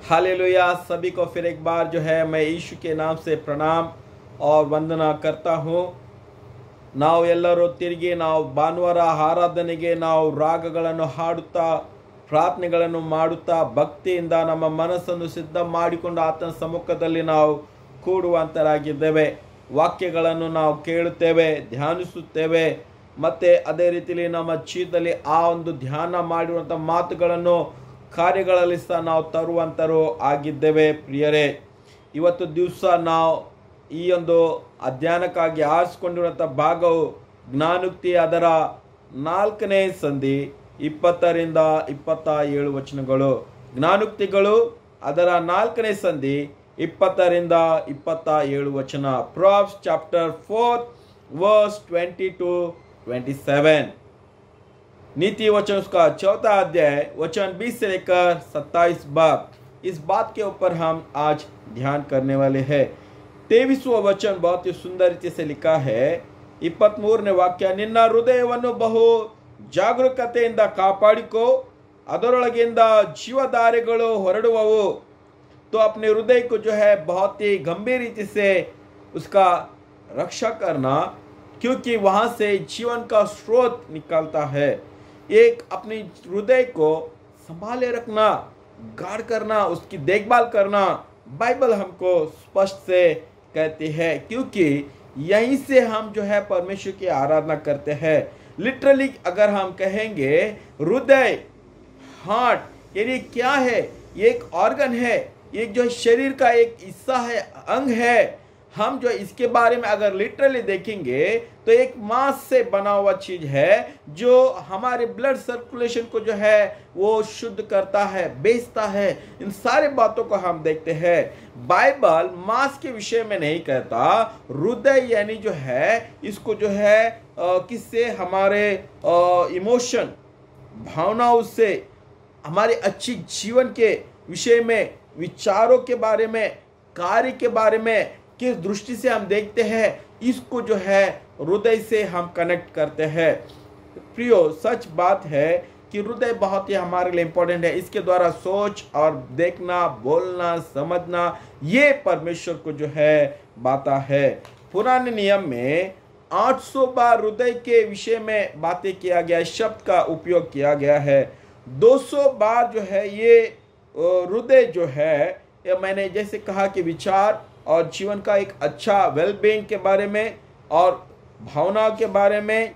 Hallelujah. सभी को फिर एक बार जो है मैं यीशु के नाम से प्रणाम और वंदना करता हूँ। ನಾವು ಎಲ್ಲರೂ ತಿರುಗಿ ನಾವು ಭಾನುವಾರ ಆರಾಧನೆಗೆ ನಾವು ರಾಗಗಳನ್ನು ಹಾಡುತ್ತಾ ಪ್ರಾರ್ಥನೆಗಳನ್ನು ಮಾಡುತ್ತಾ ಭಕ್ತಿಯಿಂದ ನಮ್ಮ ಮನಸ್ಸನ್ನು ಸಿದ್ಧ ಮಾಡಿಕೊಂಡು ಆತನ ಸಮ್ಮುಖದಲ್ಲಿ ನಾವು ಕೂಡುವಂತರಾಗಿದ್ದೇವೆ. ವಾಕ್ಯಗಳನ್ನು ನಾವು ಕೇಳುತ್ತೇವೆ, ಧ್ಯಾನಿಸುತ್ತೇವೆ. ಮತ್ತೆ ಅದೇ ರೀತಿಯಲ್ಲಿ ನಮ್ಮ ಜೀವಿತದಲ್ಲಿ ಆ ಒಂದು ಧ್ಯಾನ ಮಾಡಿರುವಂಥ ಮಾತುಗಳನ್ನು ಕಾರ್ಯಗಳಲ್ಲಿ ಸಹ ನಾವು ತರುವಂತರು ಆಗಿದ್ದೇವೆ. ಪ್ರಿಯರೇ, ಇವತ್ತು ದಿವಸ ನಾವು ಈ ಒಂದು ಅಧ್ಯಯನಕ್ಕಾಗಿ ಆರಿಸಿಕೊಂಡಿರುವಂಥ ಭಾಗವು ಜ್ಞಾನೋಕ್ತಿ ಅದರ 4ನೇ ಸಂಧಿ 20ರಿಂದ 27 ವಚನಗಳು. ಜ್ಞಾನೋಕ್ತಿಗಳು ಅದರ 4ನೇ ಸಂಧಿ 20ರಿಂದ 27 ವಚನ. Proverbs chapter 4 verse 20 to 27. नीति वचन उसका 4था अध्याय वचन 20 से लेकर 27 भाग. इस बात के ऊपर हम आज ध्यान करने वाले हैं. 23वां वचन बहुत ही सुंदर रीति से लिखा है. 23ನೇ ವಾಕ್ಯ, ನಿನ್ನ ಹೃದಯವನ್ನು ಬಹು ಜಾಗರೂಕತೆಯಿಂದ ಕಾಪಾಡಿಕೋ, ಅದರೊಳಗಿಂದ ಜೀವಧಾರೆಗಳು ಹೊರಡುವವು. तो अपने हृदय को जो है बहुत ही गंभीर रीति से उसका रक्षा करना, क्योंकि वहां से जीवन का स्रोत निकलता है. एक अपने हृदय को संभाले रखना, गार्ड करना, उसकी देखभाल करना बाइबल हमको स्पष्ट से कहती है, क्योंकि यहीं से हम जो है परमेश्वर की आराधना करते हैं. लिटरली अगर हम कहेंगे हृदय, हार्ट, ये क्या है? ये एक ऑर्गन है, ये जो शरीर का एक हिस्सा है, अंग है. हम जो इसके बारे में अगर लिटरली देखेंगे तो एक मांस से बना हुआ चीज है जो हमारे ब्लड सर्कुलेशन को जो है वो शुद्ध करता है, बेचता है. इन सारे बातों को हम देखते हैं. बाइबल मांस के विषय में नहीं कहता. हृदय यानी जो है इसको जो है किससे, हमारे इमोशन, भावनाओं से, हमारे अच्छी जीवन के विषय में, विचारों के बारे में, कार्य के बारे में किस दृष्टि से हम देखते हैं, इसको जो है हृदय से हम कनेक्ट करते हैं. प्रियो, सच बात है कि हृदय बहुत ही हमारे लिए इंपॉर्टेंट है. इसके द्वारा सोच और देखना, बोलना, समझना, ये परमेश्वर को जो है बाता है. पुराने नियम में 800 बार हृदय के विषय में बातें किया गया, शब्द का उपयोग किया गया है. 200 बार जो है ये हृदय जो है, या मैंने जैसे कहा कि विचार और जीवन का एक अच्छा वेलबींग के बारे में और भावनाओं के बारे में,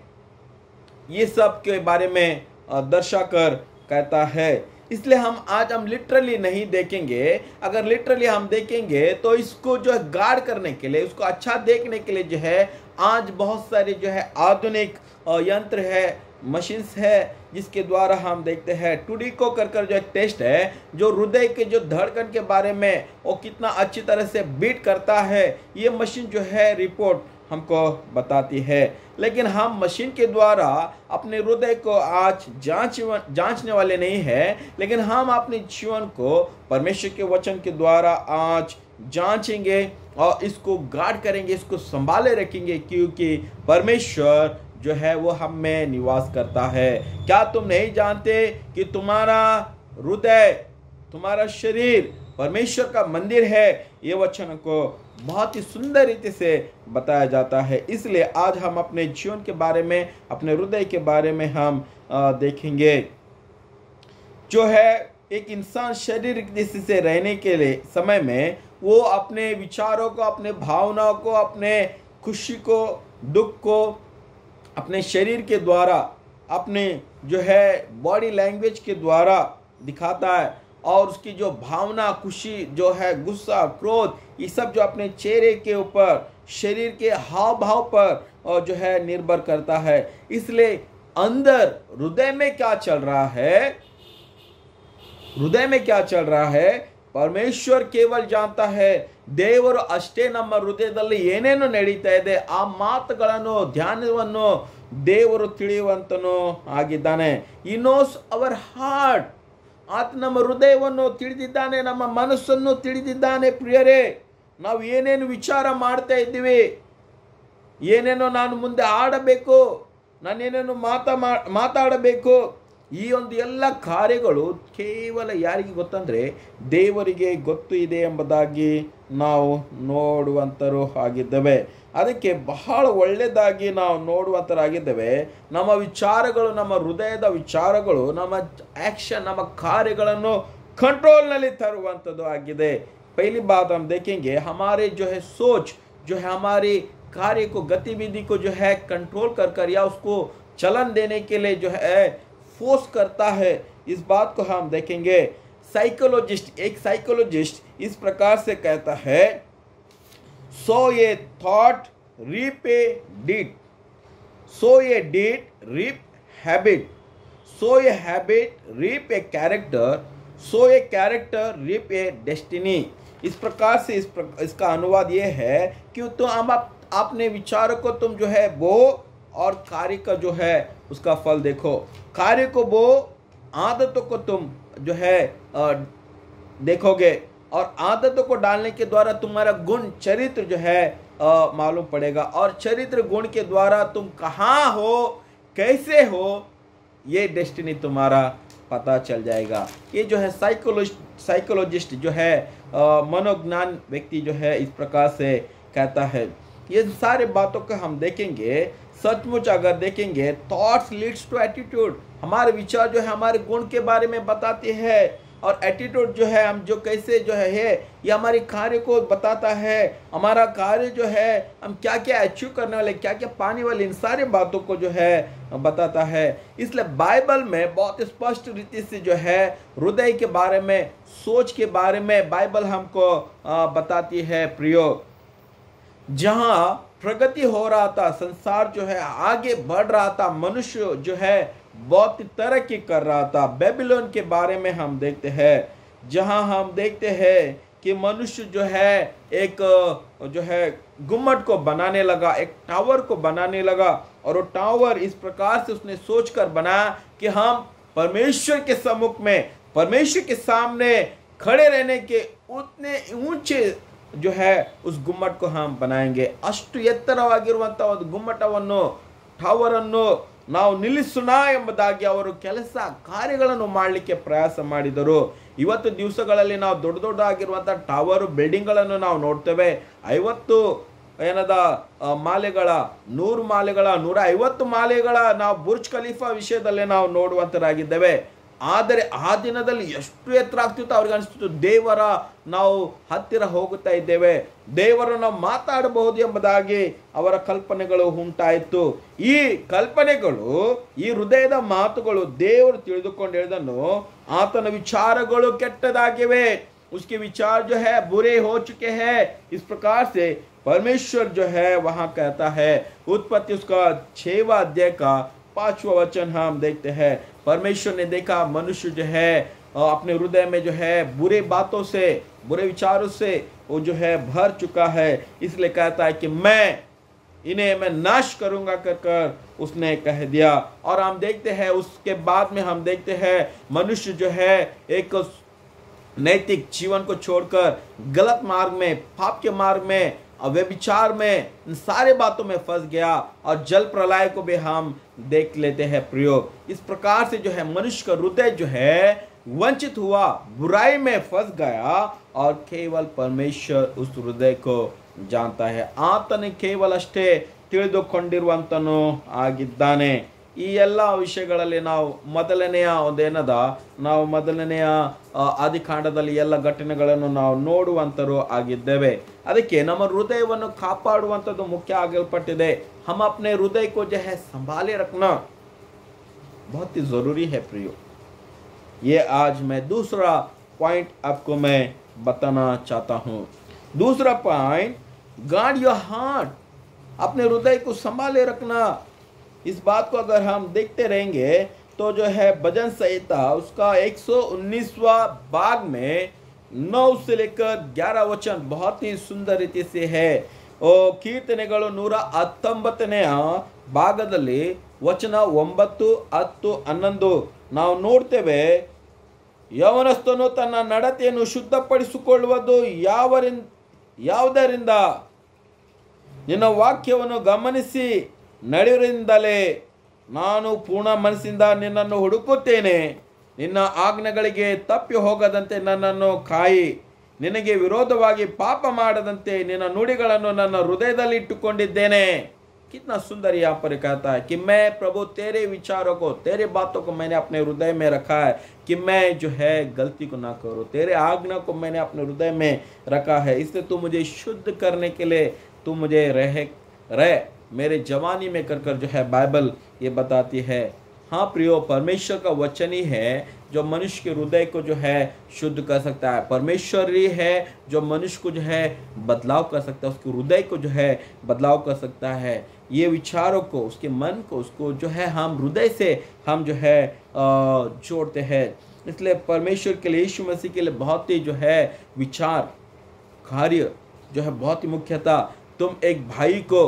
ये सब के बारे में दर्शाकर कहता है. इसलिए हम लिटरली नहीं देखेंगे. अगर लिटरली हम देखेंगे तो इसको जो है गार्ड करने के लिए, उसको अच्छा देखने के लिए जो है आज बहुत सारे जो है आधुनिक यंत्र है, मशीन्स है, जिसके द्वारा हम देखते हैं. टुडिको कर जो एक टेस्ट है जो हृदय के जो धड़कन के बारे में वो कितना अच्छी तरह से बीट करता है, ये मशीन जो है रिपोर्ट हमको बताती है. लेकिन हम मशीन के द्वारा अपने हृदय को आज जांचने वाले नहीं है, लेकिन हम अपने जीवन को परमेश्वर के वचन के द्वारा आज जांचेंगे और इसको गार्ड करेंगे, इसको संभाले रखेंगे, क्योंकि परमेश्वर जो है वो हम में निवास करता है. क्या तुम नहीं जानते कि तुम्हारा हृदय, तुम्हारा शरीर परमेश्वर का मंदिर है? ये वचन को बहुत ही सुंदर रीति से बताया जाता है. इसलिए आज हम अपने जीवन के बारे में, अपने हृदय के बारे में हम देखेंगे. जो है एक इंसान शारीरिक दृष्टि से रहने के लिए समय में वो अपने विचारों को, अपने भावनाओं को, अपने खुशी को, दुख को अपने शरीर के द्वारा, अपने जो है बॉडी लैंग्वेज के द्वारा दिखाता है. और उसकी जो भावना, खुशी जो है, गुस्सा, क्रोध, ये सब जो अपने चेहरे के ऊपर, शरीर के हाव भाव पर और जो है निर्भर करता है. इसलिए अंदर हृदय में क्या चल रहा है, हृदय में क्या चल रहा है, परमेश्वर केवल जानता है. ದೇವರು ಅಷ್ಟೇ ನಮ್ಮ ಹೃದಯದಲ್ಲಿ ಏನೇನು ನಡೀತಾ ಇದೆ ಆ ಮಾತುಗಳನ್ನು, ಧ್ಯಾನವನ್ನು ದೇವರು ತಿಳಿಯುವಂತನು ಆಗಿದ್ದಾನೆ. He knows our heart. ಆತ ನಮ್ಮ ಹೃದಯವನ್ನು ತಿಳಿದಿದ್ದಾನೆ, ನಮ್ಮ ಮನಸ್ಸನ್ನು ತಿಳಿದಿದ್ದಾನೆ. ಪ್ರಿಯರೇ, ನಾವು ಏನೇನು ವಿಚಾರ ಮಾಡ್ತಾ ಇದ್ದೀವಿ, ಏನೇನೋ ನಾನು ಮುಂದೆ ಆಡಬೇಕು, ನಾನೇನೇನು ಮಾತಾಡಬೇಕು, ಈ ಒಂದು ಎಲ್ಲ ಕಾರ್ಯಗಳು ಕೇವಲ ಯಾರಿಗೆ ಗೊತ್ತಂದರೆ ದೇವರಿಗೆ ಗೊತ್ತು ಇದೆ ಎಂಬುದಾಗಿ ನಾವು ನೋಡುವಂಥರು ಆಗಿದ್ದೇವೆ. ಅದಕ್ಕೆ ಬಹಳ ಒಳ್ಳೆಯದಾಗಿ ನಾವು ನೋಡುವಂಥರಾಗಿದ್ದೇವೆ. ನಮ್ಮ ವಿಚಾರಗಳು, ನಮ್ಮ ಹೃದಯದ ವಿಚಾರಗಳು, ನಮ್ಮ ಆ್ಯಕ್ಷನ್, ನಮ್ಮ ಕಾರ್ಯಗಳನ್ನು कंट्रोल तरुवंतದ್ದು आಗಿದೆ. पहली बात हम देखेंगे हमारे जो है सोच जो है हमारी कार्य को, गतिविधि को जो है कंट्रोल कर या उसको चलन देने के लिए जो है फोर्स करता है. इस बात को हम देखेंगे. एक साइकोलॉजिस्ट इस प्रकार से कहता है, so a thought reap a deed, so a deed reap habit, so a habit reap a character, so a character reap a destiny. इस प्रकार से इसका अनुवाद ये है कि तो हम अपने विचारों को तुम जो है बो और कार्य का जो है उसका फल देखो. कार्य को बो, आदतों को तुम जो है देखोगे और आदतों को डालने के द्वारा तुम्हारा गुण चरित्र जो है मालूम पड़ेगा. और चरित्र गुण के द्वारा तुम कहाँ हो, कैसे हो, ये डेस्टिनी तुम्हारा पता चल जाएगा. ये जो है साइकोलॉजिस्ट जो है मनोज्ञान व्यक्ति जो है इस प्रकार से कहता है. ये सारे बातों को हम देखेंगे. सचमुच अगर देखेंगे, थॉट्स लीड्स टू एटीट्यूड. हमारे विचार जो है हमारे गुण के बारे में बताते हैं और एटीट्यूड जो है हम जो कैसे जो है ये हमारे कार्य को बताता है. हमारा कार्य जो है हम क्या क्या अचीव करने वाले, क्या क्या पाने वाले, इन सारे बातों को जो है बताता है. इसलिए बाइबल में बहुत स्पष्ट रीति से जो है हृदय के बारे में, सोच के बारे में बाइबल हमको बताती है. प्रियो, जहाँ प्रगति हो रहा था, संसार जो है आगे बढ़ रहा था, मनुष्य जो है बहुत तरक्की कर रहा था, बेबीलोन के बारे में हम देखते हैं. जहां हम देखते हैं कि मनुष्य जो है एक जो है गुम्मट को बनाने लगा, एक टावर को बनाने लगा. और वो टावर इस प्रकार से उसने सोचकर बनाया कि हम परमेश्वर के सम्मुख में, परमेश्वर के सामने खड़े रहने के उतने ऊंचे जो है उस गुम्मट को हम बनाएंगे. ಅಷ್ಟು ಎತ್ತರವಾಗಿರುವಂತಹ ಒಂದು ಗುಮ್ಮಟವನ್ನು, ಟವರ್ ಅನ್ನು ನಾವು ನಿಲ್ಲಿಸೋಣ ಎಂಬುದಾಗಿ ಅವರು ಕೆಲಸ ಕಾರ್ಯಗಳನ್ನು ಮಾಡಲಿಕ್ಕೆ ಪ್ರಯಾಸ ಮಾಡಿದರು. ಇವತ್ತು ದಿವಸಗಳಲ್ಲಿ ನಾವು ದೊಡ್ಡ ದೊಡ್ಡ ಆಗಿರುವಂತಹ ಟವರ್ ಬಿಲ್ಡಿಂಗ್ಗಳನ್ನು ನಾವು ನೋಡ್ತೇವೆ. 50 ಮಾಲೆಗಳ, 100 ಮಾಲೆಗಳ, 150 ಮಾಲೆಗಳ ನಾವು ಬುರ್ಜ್ ಖಲೀಫಾ ವಿಷಯದಲ್ಲೇ ನಾವು ನೋಡುವಂತರಾಗಿದ್ದೇವೆ. ಆದರೆ ಆ ದಿನದಲ್ಲಿ ಎಷ್ಟು ಎತ್ತರ ಆಗ್ತಿತ್ತು ಅವ್ರಿಗೆ ಅನಿಸ್ತಿತ್ತು, ದೇವರ ನಾವು ಹತ್ತಿರ ಹೋಗುತ್ತಾ ಇದ್ದೇವೆ, ದೇವರು ನಾವು ಮಾತಾಡಬಹುದು ಎಂಬುದಾಗಿ ಅವರ ಕಲ್ಪನೆಗಳು ಉಂಟಾಯಿತು. ಈ ಕಲ್ಪನೆಗಳು, ಈ ಹೃದಯದ ಮಾತುಗಳು ದೇವರು ತಿಳಿದುಕೊಂಡು ಹೇಳಿದನು, ಆತನ ವಿಚಾರಗಳು ಕೆಟ್ಟದಾಗಿವೆ, उसके विचार जो है बुरे हो चुके हैं. इस प्रकार से परमेश्वर जो है वहां कहता है. उत्पत्ति उसका 6वां अध्याय का 5वां वचन हम देखते हैं. परमेश्वर ने देखा मनुष्य जो है अपने हृदय में जो है बुरे बातों से, बुरे विचारों से वो जो है भर चुका है. इसलिए कहता है कि इन्हें मैं नाश करूंगा कर उसने कह दिया. और हम देखते हैं उसके बाद में हम देखते हैं मनुष्य जो है एक नैतिक जीवन को छोड़कर गलत मार्ग में, पाप के मार्ग में, व्यभिचार में, इन सारे बातों में फंस गया. और जल प्रलय को भी हम देख लेते हैं. प्रियो, इस प्रकार से जो है मनुष्य का हृदय जो है वंचित हुआ, बुराई में फंस गया. और केवल परमेश्वर उस हृदय को जानता है. ಆತನೇ ಕೇವಲ ಅಷ್ಟೇ ತಿಳಿದುಕೊಂಡಿರುವಂತನು ಆಗಿದ್ದಾನೆ. ಈ ಎಲ್ಲ ವಿಷಯಗಳಲ್ಲಿ ನಾವು ಮೊದಲನೆಯ ಆದಿಕಾಂಡದಲ್ಲಿ ಎಲ್ಲ ಘಟನೆಗಳನ್ನು ನಾವು ನೋಡುವಂತರು ಆಗಿದ್ದೇವೆ. ಅದಕ್ಕೆ ನಮ್ಮ ಹೃದಯವನ್ನು ಕಾಪಾಡುವಂಥದ್ದು ಮುಖ್ಯ ಆಗಲ್ಪಟ್ಟಿದೆ. हम अपने हृदय को जो है संभाले रखना बहुत ही जरूरी है. प्रियो, ये आज मैं दूसरा पॉइंट आपको मैं बताना चाहता हूँ. दूसरा पॉइंट, गार्ड योर हार्ट. अपने हृदय को संभाले रखना. इस बात को अगर हम देखते रहेंगे तो जो है भजन संहिता उसका 119वां भाग में 9 से लेकर 11 वचन बहुत ही सुंदर रीति से है. ಕೀರ್ತನೆಗಳು 119ನೇ ಭಾಗದಲ್ಲಿ ವಚನ 9, 10, 11 ನಾವು ನೋಡ್ತೇವೆ. ಯವನಸ್ಥನು ತನ್ನ ನಡತೆಯನ್ನು ಶುದ್ಧಪಡಿಸಿಕೊಳ್ಳುವುದು ಯಾವುದರಿಂದ? ನಿನ್ನ ವಾಕ್ಯವನ್ನು ಗಮನಿಸಿ ನಡೆಯುವುದರಿಂದಲೇ. ನಾನು ಪೂರ್ಣ ಮನಸ್ಸಿಂದ ನಿನ್ನನ್ನು ಹುಡುಕುತ್ತೇನೆ. ನಿನ್ನ ಆಜ್ಞೆಗಳಿಗೆ ತಪ್ಪಿ ಹೋಗದಂತೆ ನನ್ನನ್ನು ಕಾಯಿ. ನಿನಗೆ ವಿರೋಧವಾಗಿ ಪಾಪ ಮಾಡದಂತೆ ನಿನ್ನ ನುಡಿಗಳನ್ನು ನನ್ನ ಹೃದಯದಲ್ಲಿ ಇಟ್ಟುಕೊಂಡಿದ್ದೇನೆ. कितना सुंदर यहाँ पर कहता है कि मैं प्रभु तेरे विचारों को, तेरे बातों को मैंने अपने हृदय में रखा है कि मैं जो है गलती को ना करूँ. तेरे आज्ञा को मैंने अपने हृदय में रखा है, इसलिए तू मुझे शुद्ध करने के लिए तू मुझे रह मेरे जवानी में कर कर जो है बाइबल ये बताती है. हाँ प्रियो, परमेश्वर का वचन ही है जो मनुष्य के हृदय को जो है शुद्ध कर सकता है. परमेश्वर ही है जो मनुष्य को जो है बदलाव कर सकता है, उसके हृदय को जो है बदलाव कर सकता है. ये विचारों को, उसके मन को, उसको जो है हम हृदय से हम जो है जोड़ते हैं. इसलिए परमेश्वर के लिए, यीशु मसीह के लिए बहुत ही जो है विचार कार्य जो है बहुत ही मुख्य था. तुम एक भाई को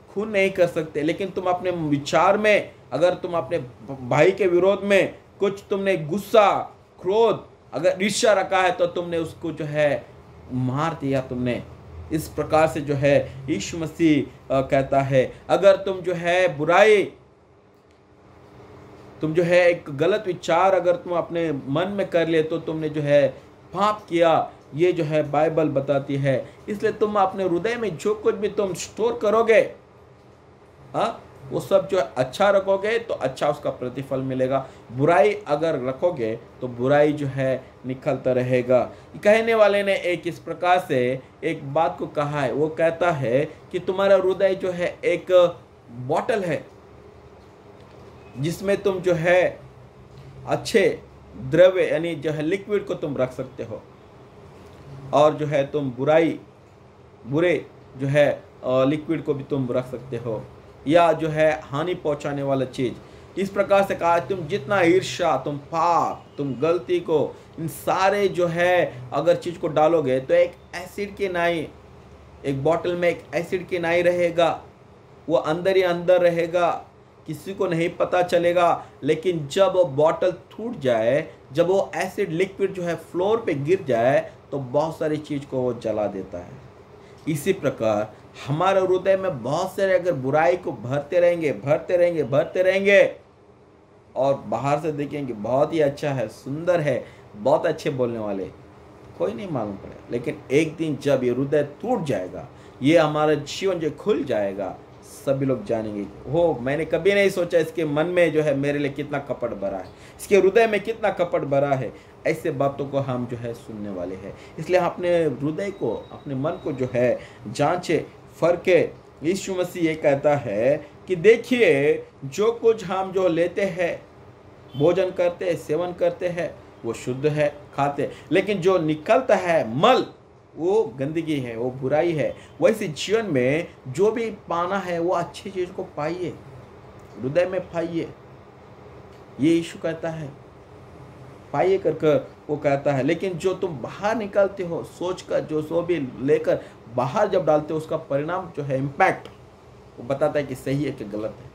खून नहीं कर सकते, लेकिन तुम अपने विचार में अगर तुम अपने भाई के विरोध में कुछ तुमने गुस्सा, क्रोध, अगर ईर्ष्या रखा है तो तुमने उसको जो है मार दिया तुमने. इस प्रकार से जो है यीशु मसीह कहता है अगर तुम जो है बुराई, तुम जो है एक गलत विचार अगर तुम अपने मन में कर ले तो तुमने जो है पाप किया. ये जो है बाइबल बताती है. इसलिए तुम अपने हृदय में जो कुछ भी तुम स्टोर करोगे, हाँ, वो सब जो अच्छा रखोगे तो अच्छा उसका प्रतिफल मिलेगा. बुराई अगर रखोगे तो बुराई जो है निकलता रहेगा. कहने वाले ने एक इस प्रकार से एक बात को कहा है. वो कहता है कि तुम्हारा हृदय जो है एक बॉटल है जिसमें तुम जो है अच्छे द्रव्य यानी जो है लिक्विड को तुम रख सकते हो, और जो है तुम बुरे जो है लिक्विड को भी तुम रख सकते हो, या जो है हानि पहुंचाने वाला चीज. इस प्रकार से कहा तुम जितना ईर्ष्या, तुम पाप, तुम गलती को, इन सारे जो है अगर चीज को डालोगे तो एक एसिड की नाई, एक बॉटल में एक एसिड की नाई रहेगा. वो अंदर ही अंदर रहेगा, किसी को नहीं पता चलेगा. लेकिन जब वो बॉटल टूट जाए, जब वो एसिड लिक्विड जो है फ्लोर पे गिर जाए तो बहुत सारी चीज को वो जला देता है. इसी प्रकार हमारे हृदय में बहुत सारे अगर बुराई को भरते रहेंगे और बाहर से देखेंगे बहुत ही अच्छा है, सुंदर है, बहुत अच्छे बोलने वाले, कोई नहीं मालूम पड़े. लेकिन एक दिन जब ये हृदय टूट जाएगा, ये हमारा जीवन जो खुल जाएगा, सभी लोग जानेंगे हो मैंने कभी नहीं सोचा इसके मन में जो है मेरे लिए कितना कपट भरा है, इसके हृदय में कितना कपट भरा है. ऐसे बातों को हम जो है सुनने वाले हैं. इसलिए अपने हृदय को, अपने मन को जो है जांचे, फरके. यीशु मसीह ये कहता है कि देखिए जो कुछ हम जो लेते हैं, भोजन करते हैं, सेवन करते हैं, वो शुद्ध है, खाते, लेकिन जो निकलता है मल, वो गंदगी है, वो बुराई है. वैसे जीवन में जो भी पाना है वो अच्छी चीज को पाइए, हृदय में पाइए. ये यीशु कहता है, पाइए कर वो कहता है. लेकिन जो तुम बाहर निकलते हो सोचकर, जो सो भी लेकर बाहर जब डालते हो, उसका परिणाम जो है इम्पैक्ट वो बताता है कि सही है कि गलत है.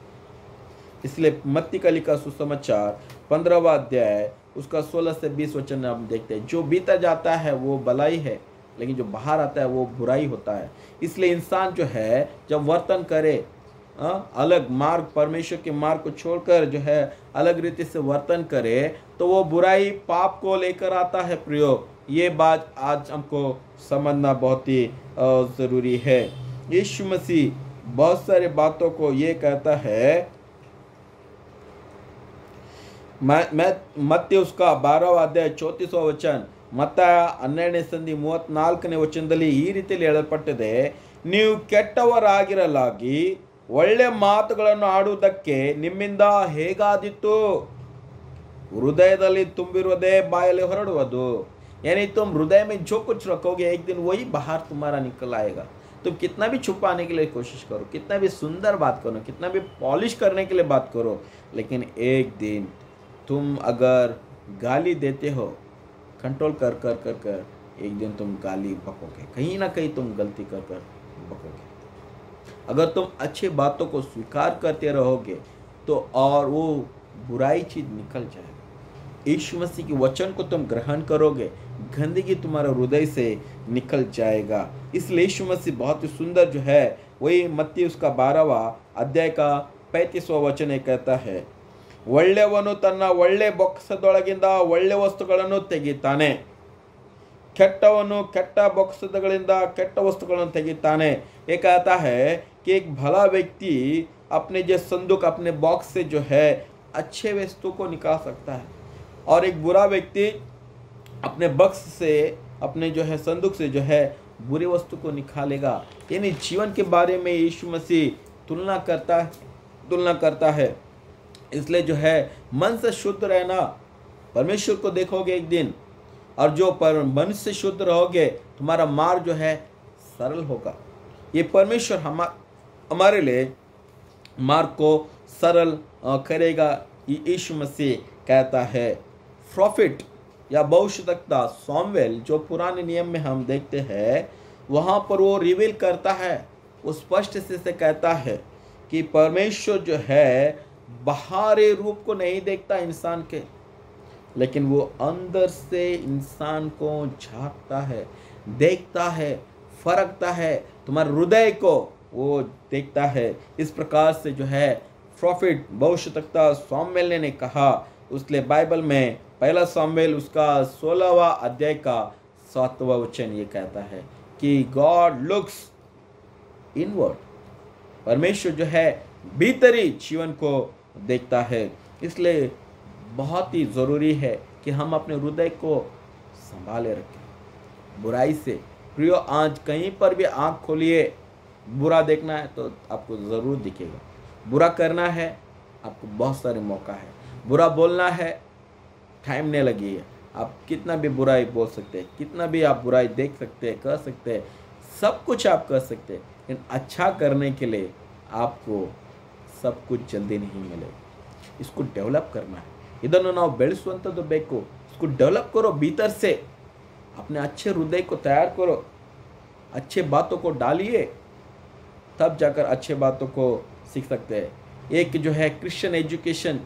इसलिए मत्ती का लिखा सुसमाचार 15वां अध्याय उसका 16 से 20 वचन हम देखते हैं. जो भीतर जाता है वो भलाई है, लेकिन जो बाहर आता है वो बुराई होता है. इसलिए इंसान जो है जब वर्तन करे, अलग मार्ग, परमेश्वर के मार्ग को छोड़कर जो है अलग रीति से वर्तन करे, तो वो बुराई पाप को लेकर आता है. प्रियो, ये बात आज हमको समझना बहुत ही ज़रूरी है. यीशु मसीह बहुत सारे बातों को ये कहता है. मैं मत्ती उसका 12वां ಅಧ್ಯಾಯ 34వ ವಚನ, ಮತ್ತಾಯ 12ನೇ ಸಂಧಿ 34ನೇ ವಚನದಲ್ಲಿ ಈ ರೀತಿಯಲ್ಲಿ ಹೇಳಲ್ಪಟ್ಟಿದೆ, ನೀವು ಕೆಟ್ಟವರಾಗಿರಲಾಗಿ ಒಳ್ಳೆ ಮಾತುಗಳನ್ನು ಆಡುವುದಕ್ಕೆ ನಿಮ್ಮಿಂದ ಹೇಗಾದೀತು? ಹೃದಯದಲ್ಲಿ ತುಂಬಿರುವುದೇ ಬಾಯಲ್ಲಿ ಹೊರಡುವುದು. यानी तुम हृदय में जो कुछ रखोगे एक दिन वही बाहर तुम्हारा निकल आएगा. तुम कितना भी छुपाने के लिए कोशिश करो, कितना भी सुंदर बात करो, कितना भी पॉलिश करने के लिए बात करो, लेकिन एक दिन तुम अगर गाली देते हो, कंट्रोल कर कर कर कर एक दिन तुम गाली बकोगे, कहीं ना कहीं तुम गलती कर कर बकोगे. अगर तुम अच्छी बातों को स्वीकार करते रहोगे तो और वो बुराई चीज निकल जाएगी. यीशु मसीह के वचन को तुम ग्रहण करोगे, गंदगी तुम्हारे हृदय से निकल जाएगा. इसलिए यीशु मसीह बहुत ही सुंदर जो है वही मत्ती उसका 12वां अध्याय का 35वां ವಚನ कहता है, ಒಳ್ಳೆಯವನು ತನ್ನ ಒಳ್ಳೆ ಬೊಕ್ಕಸದೊಳಗಿಂದ ಒಳ್ಳೆ ವಸ್ತುಗಳನ್ನು ತೆಗಿತಾನೆ, ಕೆಟ್ಟವನು ಕೆಟ್ಟ ಬೊಕ್ಕಸಗಳಿಂದ ಕೆಟ್ಟ ವಸ್ತುಗಳನ್ನು ತೆಗಿತಾನೆ। ये कहता है कि एक भला व्यक्ति अपने जो संदूक, अपने बॉक्स से जो है अच्छे वस्तु को निकाल सकता है, और एक बुरा व्यक्ति अपने बॉक्स से, अपने जो है संदूक से जो है बुरी वस्तु को निकालेगा। यानी जीवन के बारे में यीशु मसीह तुलना करता है। इसलिए जो है मन से शुद्ध रहना, परमेश्वर को देखोगे एक दिन, और जो पर मन से शुद्ध रहोगे तुम्हारा मार्ग जो है सरल होगा। ये परमेश्वर हमारे लिए मार्ग को सरल करेगा, यीशु मसीह कहता है। प्रॉफिट या भविष्यवक्ता सामुएल जो पुराने नियम में हम देखते हैं, वहाँ पर वो रिवील करता है, वो स्पष्ट से कहता है कि परमेश्वर जो है बाहरी रूप को नहीं देखता इंसान के, लेकिन वो अंदर से इंसान को झांकता है, देखता है, फरकता है, तुम्हारे हृदय को वो देखता है। इस प्रकार से जो है प्रॉफिट भविष्यवक्ता सामुएल ने कहा। उसलिए बाइबल में पहला सामुएल उसका 16वां अध्याय का 7वां वचन ये कहता है कि गॉड लुक्स इनवर्ड, परमेश्वर जो है भीतरी जीवन को देखता है। इसलिए बहुत ही ज़रूरी है कि हम अपने हृदय को संभाले रखें बुराई से। प्रियो, आज कहीं पर भी आँख खोलिए, बुरा देखना है तो आपको ज़रूर दिखेगा, बुरा करना है आपको बहुत सारे मौका है, बुरा बोलना है टाइम नहीं लगी है, आप कितना भी बुराई बोल सकते हैं, कितना भी आप बुराई देख सकते हैं, कर सकते हैं, सब कुछ आप कर सकते हैं, लेकिन अच्छा करने के लिए आपको सब कुछ जल्दी नहीं मिलेगा। इसको डेवलप करना है, ಇದನ್ನು ನಾವು ಬೆಳೆಸುವಂಥದ್ದು ಬೇಕು। इसको डेवलप करो भीतर से, अपने अच्छे हृदय को तैयार करो, अच्छे बातों को डालिए, तब जाकर अच्छे बातों को सीख सकते हैं। एक जो है क्रिश्चियन एजुकेशन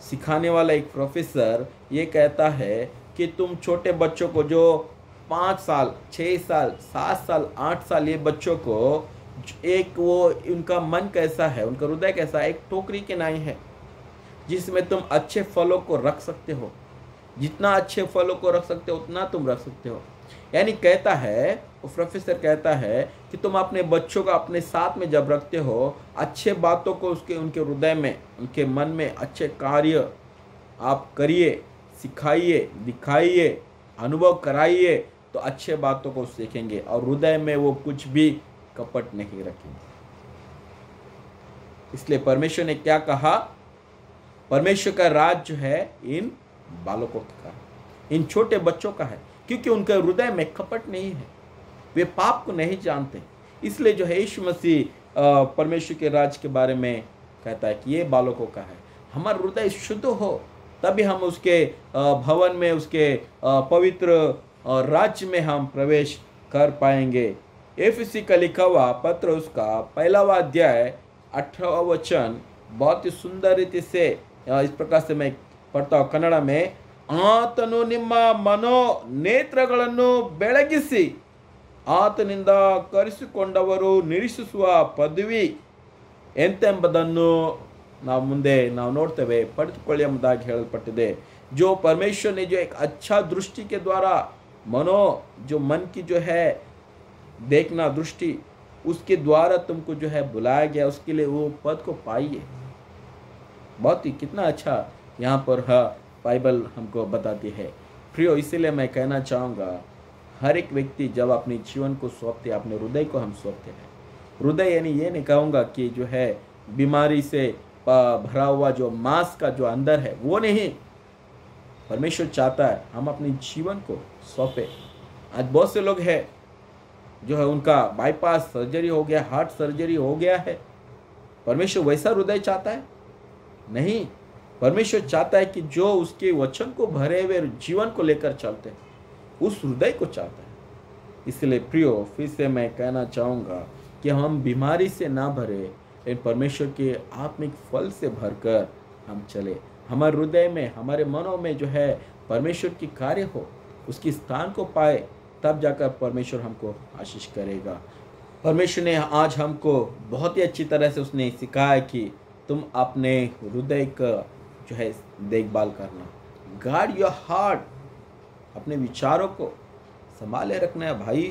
सिखाने वाला एक प्रोफेसर ये कहता है कि तुम छोटे बच्चों को, जो 5 साल, 6 साल, 7 साल, 8 साल, ये बच्चों को एक वो उनका मन कैसा है, उनका हृदय कैसा है, एक टोकरी के नाई है जिसमें तुम अच्छे फलों को रख सकते हो। जितना अच्छे फलों को रख सकते हो उतना तुम रख सकते हो। यानी कहता है, वो प्रोफेसर कहता है कि तुम अपने बच्चों को अपने साथ में जब रखते हो, अच्छे बातों को उनके हृदय में, उनके मन में अच्छे कार्य आप करिए, सिखाइए, दिखाइए, अनुभव कराइए, तो अच्छे बातों को सीखेंगे और हृदय में वो कुछ भी कपट नहीं रखेंगे। इसलिए परमेश्वर ने क्या कहा, परमेश्वर का राज जो है इन बालकों का, इन छोटे बच्चों का है, क्योंकि उनके हृदय में कपट नहीं है, वे पाप को नहीं जानते। इसलिए जो है यीशु मसीह परमेश्वर के राज के बारे में कहता है कि ये बालकों का है। हमारा हृदय शुद्ध हो तभी हम उसके भवन में, उसके पवित्र राज्य में हम प्रवेश कर पाएंगे। एफएसी का लिखा हुआ पत्र उसका 1वां अध्याय 18वां वचन बहुत ही सुंदर रीति से इस प्रकार से मैं पढ़ता हूँ कन्नड़ में। ಆತನು ನಿಮ್ಮ ಮನೋ ನೇತ್ರಗಳನ್ನು ಬೆಳಗಿಸಿ ಆತನಿಂದ ಕರೆಸಿಕೊಂಡವರು ನಿರೀಕ್ಷಿಸುವ ಪದವಿ ಎಂತೆಂಬುದನ್ನು ನಾವು ಮುಂದೆ ನೋಡ್ತೇವೆ, ಪಡೆದುಕೊಳ್ಳಿ ಎಂಬುದಾಗಿ ಹೇಳಲ್ಪಟ್ಟಿದೆ। जो परमेश्वर ने जो एक अच्छा दृष्टि के द्वारा जो मन की जो है देखना दृष्टि, उसके द्वारा तुमको जो है बुलाया गया, उसके लिए वो पद को पाइए। बहुत ही कितना अच्छा यहाँ पर बाइबल हमको बताती है। प्रियो, इसीलिए मैं कहना चाहूँगा, हर एक व्यक्ति जब अपने जीवन को सौंपते, अपने हृदय को हम सौंपते हैं, हृदय यानी ये नहीं कहूँगा कि जो है बीमारी से भरा हुआ जो मांस का जो अंदर है वो नहीं, परमेश्वर चाहता है हम अपने जीवन को सौंपे। आज बहुत से लोग हैं जो है उनका बाईपास सर्जरी हो गया, हार्ट सर्जरी हो गया है, परमेश्वर वैसा हृदय चाहता है? नहीं, परमेश्वर चाहता है कि जो उसके वचन को भरे हुए जीवन को लेकर चलते हैं, उस हृदय को चाहता है। इसलिए प्रियो, फिर से मैं कहना चाहूँगा कि हम बीमारी से ना भरे, लेकिन परमेश्वर के आत्मिक फल से भरकर हम चले। हमारे हृदय में, हमारे मनों में जो है परमेश्वर की कार्य हो, उसकी स्थान को पाए, तब जाकर परमेश्वर हमको आशीष करेगा। परमेश्वर ने आज हमको बहुत ही अच्छी तरह से उसने सिखाया कि तुम अपने हृदय का जो है देखभाल करना। गार्ड योर हार्ट, अपने विचारों को संभाले रखना है भाई।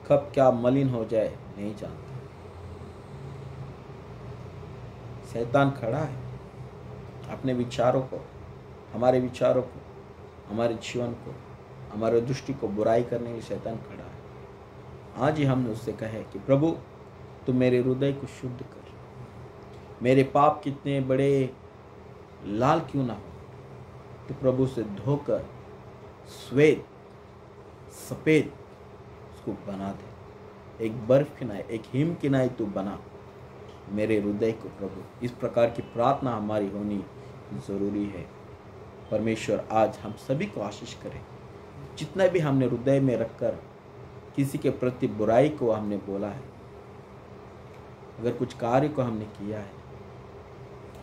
कब क्या मलिन हो जाए नहीं जानते। शैतान खड़ा है अपने विचारों को, हमारे विचारों को, हमारे जीवन को, हमारे दृष्टि को बुराई करने के लिए शैतान खड़ा है। आज ही हमने उससे कहे कि प्रभु तू मेरे हृदय को शुद्ध कर। मेरे पाप कितने बड़े लाल क्यों ना हो, तो प्रभु से धोकर श्वेत सफेद उसको बना दे। एक बर्फ की नाई, एक हिम की नाई तू बना मेरे हृदय को प्रभु। इस प्रकार की प्रार्थना हमारी होनी जरूरी है। परमेश्वर आज हम सभी को आशीष करे। जितना भी हमने हृदय में रखकर किसी के प्रति बुराई को हमने बोला है, अगर कुछ कार्य को हमने किया है,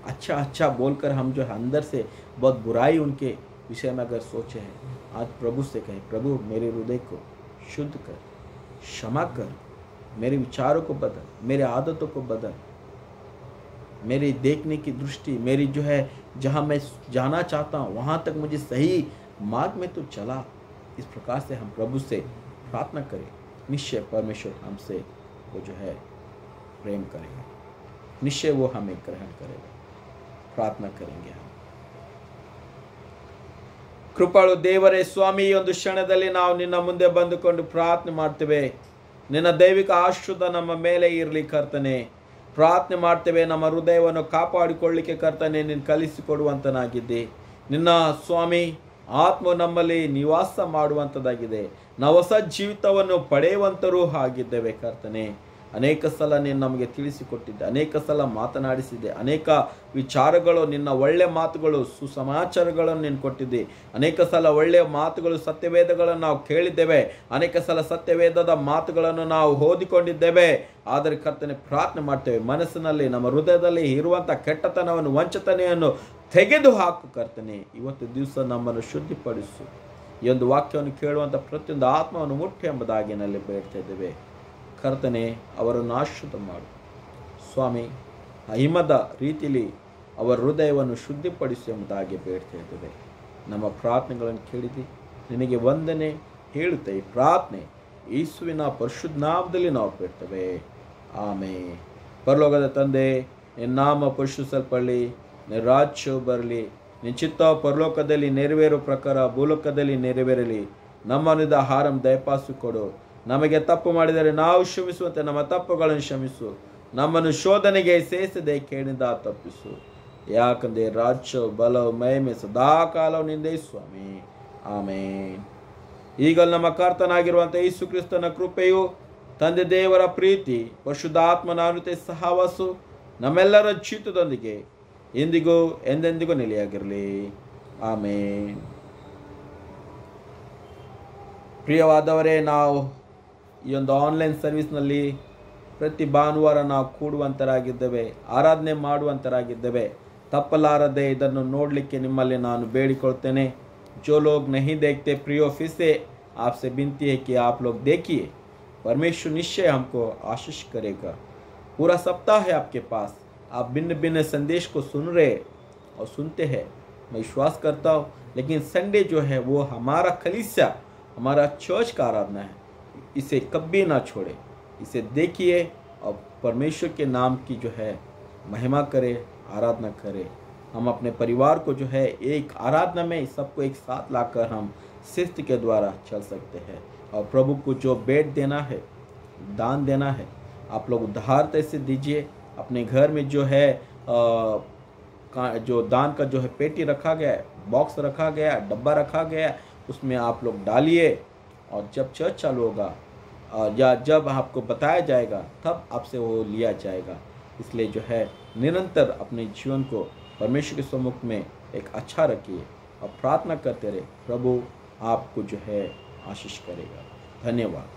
अच्छा अच्छा बोलकर हम जो है अंदर से बहुत बुराई उनके विषय में अगर सोचे हैं, आज प्रभु से कहें प्रभु मेरे हृदय को शुद्ध कर, क्षमा कर, मेरे विचारों को बदल, मेरे आदतों को बदल, मेरी देखने की दृष्टि, मेरी जो है जहाँ मैं जाना चाहता हूँ वहाँ तक मुझे सही मार्ग में तो चला। इस प्रकार से हम प्रभु से प्रार्थना करें। निश्चय परमेश्वर हमसे वो जो है प्रेम करेगा, निश्चय वो हमें ग्रहण करेगा। प्रार्थना करेंगे हम। ಕೃಪಾಳು ದೇವರೇ ಸ್ವಾಮಿ, ಈ ಒಂದು ಕ್ಷಣದಲ್ಲಿ ನಾವು ನಿನ್ನ ಮುಂದೆ ಬಂದುಕೊಂಡು ಪ್ರಾರ್ಥನೆ ಮಾಡ್ತೇವೆ. ನಿನ್ನ ದೈವಿಕ ಆಶೀರ್ವಾದ ನಮ್ಮ ಮೇಲೆ ಇರಲಿ ಕರ್ತನೆ. ಪ್ರಾರ್ಥನೆ ಮಾಡ್ತೇವೆ, ನಮ್ಮ ಹೃದಯವನ್ನು ಕಾಪಾಡಿಕೊಳ್ಳಿಕ್ಕೆ ಕರ್ತನೆ ನೀನು ಕಲಿಸಿಕೊಡುವಂತನಾಗಿದ್ದೆ. ನಿನ್ನ ಸ್ವಾಮಿ ಆತ್ಮ ನಮ್ಮಲ್ಲಿ ನಿವಾಸ ಮಾಡುವಂಥದ್ದಾಗಿದೆ. ನಾವು ಹೊಸ ಜೀವಿತವನ್ನು ಪಡೆಯುವಂತರೂ ಆಗಿದ್ದೇವೆ ಕರ್ತನೆ. ಅನೇಕ ಸಲ ನೀನು ನಮಗೆ ತಿಳಿಸಿಕೊಟ್ಟಿದ್ದೆ, ಅನೇಕ ಸಲ ಮಾತನಾಡಿಸಿದ್ದೆ, ಅನೇಕ ವಿಚಾರಗಳು ನಿನ್ನ ಒಳ್ಳೆ ಮಾತುಗಳು ಸುಸಮಾಚಾರಗಳನ್ನು ನೀನು ಕೊಟ್ಟಿದ್ದೆ. ಅನೇಕ ಸಲ ಒಳ್ಳೆಯ ಮಾತುಗಳು ಸತ್ಯವೇದಗಳನ್ನು ನಾವು ಕೇಳಿದ್ದೇವೆ, ಅನೇಕ ಸಲ ಸತ್ಯವೇದದ ಮಾತುಗಳನ್ನು ನಾವು ಓದಿಕೊಂಡಿದ್ದೇವೆ. ಆದರೆ ಕರ್ತನೆ ಪ್ರಾರ್ಥನೆ ಮಾಡ್ತೇವೆ, ಮನಸ್ಸಿನಲ್ಲಿ ನಮ್ಮ ಹೃದಯದಲ್ಲಿ ಇರುವಂಥ ಕೆಟ್ಟತನವನ್ನು ವಂಚತನೆಯನ್ನು ತೆಗೆದು ಹಾಕು ಕರ್ತನೆ. ಇವತ್ತು ದಿವಸ ನಮ್ಮನ್ನು ಶುದ್ಧಿಪಡಿಸು. ಈ ಒಂದು ವಾಕ್ಯವನ್ನು ಕೇಳುವಂಥ ಪ್ರತಿಯೊಂದು ಆತ್ಮವನ್ನು ಮುಟ್ಟಿ ಎಂಬುದಾಗಿ ನಲ್ಲಿ ಬೇಡ್ತಾ ಇದ್ದೇವೆ ಕರ್ತನೆ. ಅವರನ್ನು ಆಶೀರ್ವಾದ ಮಾಡು ಸ್ವಾಮಿ. ಹಿಮದ ರೀತಿಯಲ್ಲಿ ಅವರ ಹೃದಯವನ್ನು ಶುದ್ಧಿಪಡಿಸು ಎಂಬುದಾಗಿ ಬೇಡ್ತಾ ಇದ್ದೇವೆ. ನಮ್ಮ ಪ್ರಾರ್ಥನೆಗಳನ್ನು ಕೇಳಿದಿ, ನಿನಗೆ ವಂದನೆ ಹೇಳುತ್ತೆ. ಈ ಪ್ರಾರ್ಥನೆ ಯೇಸುವಿನ ಪರಿಶುದ್ಧ ನಾಮದಲ್ಲಿ ನಾವು ಬೇಡ್ತೇವೆ, ಆಮೆನ್. ಪರಲೋಕದ ತಂದೆ, ನಿನ್ನ ನಾಮ ಪರಿಶುದ್ಧಿಸಲ್ಪಡಲಿ, ನಿನ್ನ ರಾಜ್ಯವು ಬರಲಿ, ನಿನ್ನ ಚಿತ್ತ ಪರಲೋಕದಲ್ಲಿ ನೆರವೇರೋ ಪ್ರಕಾರ ಭೂಲೋಕದಲ್ಲಿ ನೆರವೇರಲಿ. ನಮ್ಮನಿಂದ ಆಹಾರ ದಯಪಾಸು ಕೊಡು. ನಮಗೆ ತಪ್ಪು ಮಾಡಿದರೆ ನಾವು ಕ್ಷಮಿಸುವಂತೆ ನಮ್ಮ ತಪ್ಪುಗಳನ್ನು ಕ್ಷಮಿಸು. ನಮ್ಮನ್ನು ಶೋಧನೆಗೆ ಸೇರಿಸದೆ ಕೇಳಿದ ತಪ್ಪಿಸು. ಯಾಕಂದರೆ ರಾಜ್ಯ ಬಲವು ಮಹಿಮೆ ಸದಾಕಾಲವು ನಿಂದೆ ಸ್ವಾಮಿ, ಆಮೇನ್. ಈಗ ನಮ್ಮ ಕರ್ತನಾಗಿರುವಂಥ ಯೇಸು ಕ್ರಿಸ್ತನ ಕೃಪೆಯು, ತಂದೆ ದೇವರ ಪ್ರೀತಿ, ಪರಿಶುದ್ಧಾತ್ಮನ ಅನುತೆ ಸಹವಾಸು ನಮ್ಮೆಲ್ಲರ ಜೀವಿತದೊಂದಿಗೆ ಇಂದಿಗೂ ಎಂದೆಂದಿಗೂ ನೆಲೆಯಾಗಿರಲಿ, ಆಮೇನ್. ಪ್ರಿಯವಾದವರೇ, ನಾವು ಈ ಒಂದು ಆನ್ಲೈನ್ ಸರ್ವಿಸ್ನಲ್ಲಿ ಪ್ರತಿ ಭಾನುವಾರ ನಾವು ಕೂಡುವಂತರಾಗಿದ್ದೇವೆ, ಆರಾಧನೆ ಮಾಡುವಂತರಾಗಿದ್ದೇವೆ. ತಪ್ಪಲಾರದೆ ಇದನ್ನು ನೋಡಲಿಕ್ಕೆ ನಿಮ್ಮಲ್ಲಿ ನಾನು ಬೇಡಿಕೊಳ್ತೇನೆ. जो लोग नहीं देखते प्रियो, फिर से आपसे विनती है कि आप लोग देखिए. परमेश्वर निश्चय हमको आशीष करेगा. पूरा सप्ताह है आपके पास, आप भिन्न भिन्न संदेश को सुन रहे और सुनते हैं, मैं विश्वास करता हूँ. लेकिन संडे जो है वो हमारा कलीसिया, हमारा चर्च का आराधना है. इसे कभी ना छोड़े, इसे देखिए और परमेश्वर के नाम की जो है महिमा करे, आराधना करे. हम अपने परिवार को जो है एक आराधना में सबको एक साथ लाकर हम शिस्त के द्वारा चल सकते हैं. और प्रभु को जो भेंट देना है, दान देना है, आप लोग उदारता से दीजिए. अपने घर में जो है जो दान का जो है पेटी रखा गया है, बॉक्स रखा गया है, डब्बा रखा गया है, उसमें आप लोग डालिए. और जब चर्च चालू होगा या जब आपको बताया जाएगा तब आपसे वो लिया जाएगा. इसलिए जो है निरंतर अपने जीवन को परमेश्वर के सम्मुख में एक अच्छा रखिए और प्रार्थना करते रहे. प्रभु आपको जो है आशीष करेगा. धन्यवाद.